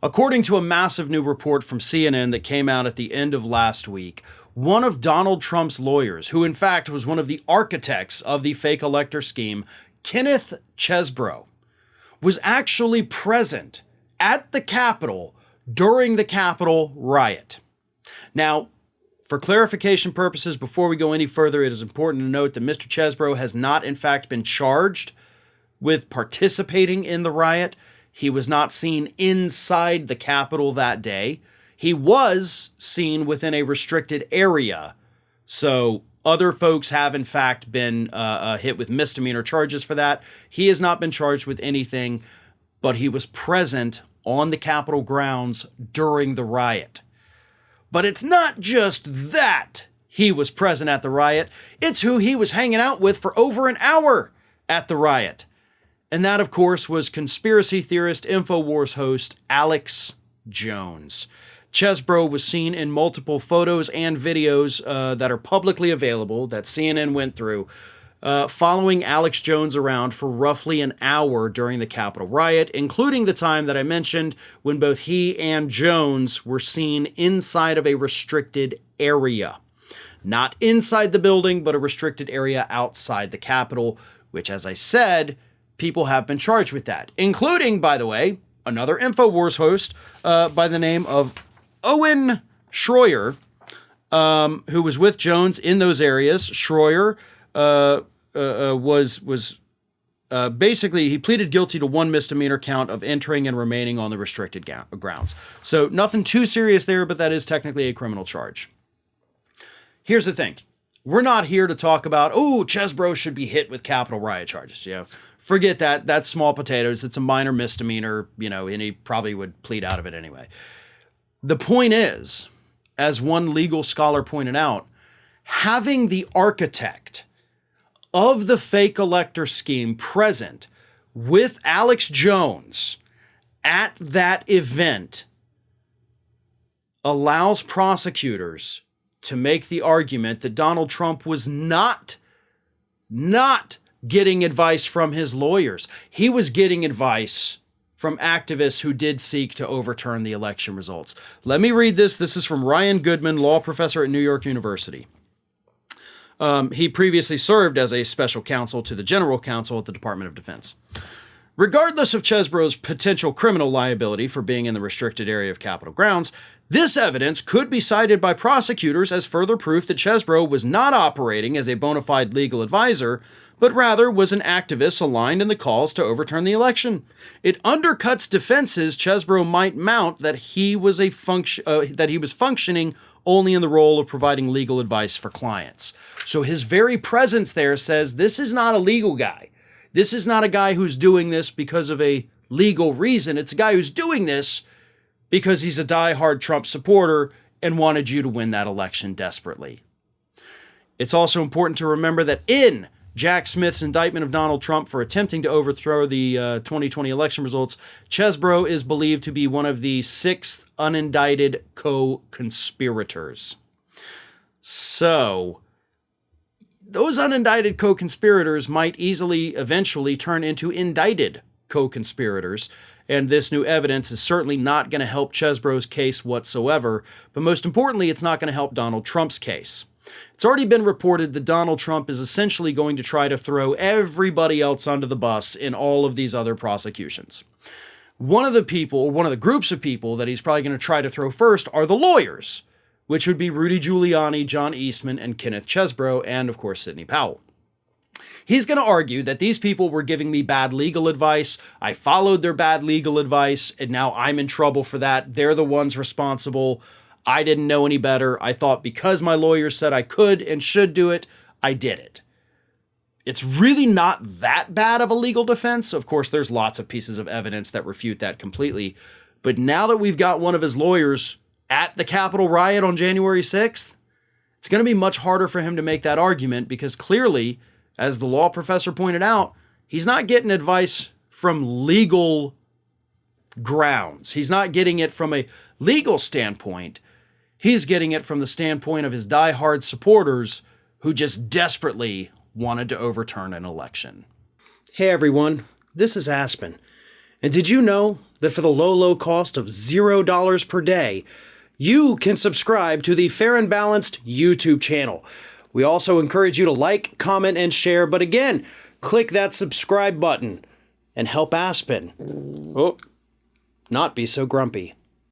According to a massive new report from CNN that came out at the end of last week, one of Donald Trump's lawyers, who in fact was one of the architects of the fake elector scheme, Kenneth Chesbro, was actually present at the Capitol during the Capitol riot. Now, for clarification purposes, before we go any further, it is important to note that Mr. Chesbro has not in fact been charged with participating in the riot. He was not seen inside the Capitol that day. He was seen within a restricted area. So other folks have in fact been hit with misdemeanor charges for that. He has not been charged with anything, but he was present on the Capitol grounds during the riot. But it's not just that he was present at the riot. It's who he was hanging out with for over an hour at the riot. And that, of course, was conspiracy theorist InfoWars host Alex Jones. Chesbro was seen in multiple photos and videos that are publicly available that CNN went through, following Alex Jones around for roughly an hour during the Capitol riot, including the time that I mentioned when both he and Jones were seen inside of a restricted area. Not inside the building, but a restricted area outside the Capitol, which, as I said, people have been charged with that, including, by the way, another InfoWars host by the name of Owen Schroyer, who was with Jones in those areas. Schroyer was basically, he pleaded guilty to one misdemeanor count of entering and remaining on the restricted grounds. So nothing too serious there, but that is technically a criminal charge. Here's the thing. We're not here to talk about, oh, Chesbro should be hit with Capitol riot charges. You know, forget that. That's small potatoes. It's a minor misdemeanor, and he probably would plead out of it anyway. The point is, as one legal scholar pointed out, having the architect of the fake elector scheme present with Alex Jones at that event allows prosecutors to make the argument that Donald Trump was not getting advice from his lawyers. He was getting advice from activists who did seek to overturn the election results. Let me read this. This is from Ryan Goodman, law professor at New York University. He previously served as a special counsel to the general counsel at the Department of Defense. Regardless of Chesbro's potential criminal liability for being in the restricted area of Capitol grounds, this evidence could be cited by prosecutors as further proof that Chesbro was not operating as a bona fide legal advisor, but rather was an activist aligned in the calls to overturn the election. It undercuts defenses Chesbro might mount that he was functioning only in the role of providing legal advice for clients. So his very presence there says this is not a legal guy. This is not a guy who's doing this because of a legal reason. It's a guy who's doing this because he's a diehard Trump supporter and wanted you to win that election desperately. It's also important to remember that in Jack Smith's indictment of Donald Trump for attempting to overthrow the 2020 election results, Chesbro is believed to be one of the 6 unindicted co-conspirators. So, those unindicted co-conspirators might easily eventually turn into indicted co-conspirators, and this new evidence is certainly not going to help Chesbro's case whatsoever, but most importantly, it's not going to help Donald Trump's case. It's already been reported that Donald Trump is essentially going to try to throw everybody else under the bus in all of these other prosecutions. One of the groups of people that he's probably going to try to throw first are the lawyers, which would be Rudy Giuliani, John Eastman, and Kenneth Chesbro, and of course, Sidney Powell. He's going to argue that these people were giving me bad legal advice. I followed their bad legal advice, and now I'm in trouble for that. They're the ones responsible. I didn't know any better. I thought because my lawyer said I could and should do it, I did it. It's really not that bad of a legal defense. Of course, there's lots of pieces of evidence that refute that completely. But now that we've got one of his lawyers at the Capitol riot on January 6th, it's going to be much harder for him to make that argument because clearly, as the law professor pointed out, he's not getting advice from legal grounds. He's not getting it from a legal standpoint. He's getting it from the standpoint of his diehard supporters who just desperately wanted to overturn an election. Hey everyone, this is Aspen. And did you know that for the low, low cost of $0 per day, you can subscribe to the Fair and Balanced YouTube channel? We also encourage you to like, comment, and share, but again, click that subscribe button and help Aspen not be so grumpy.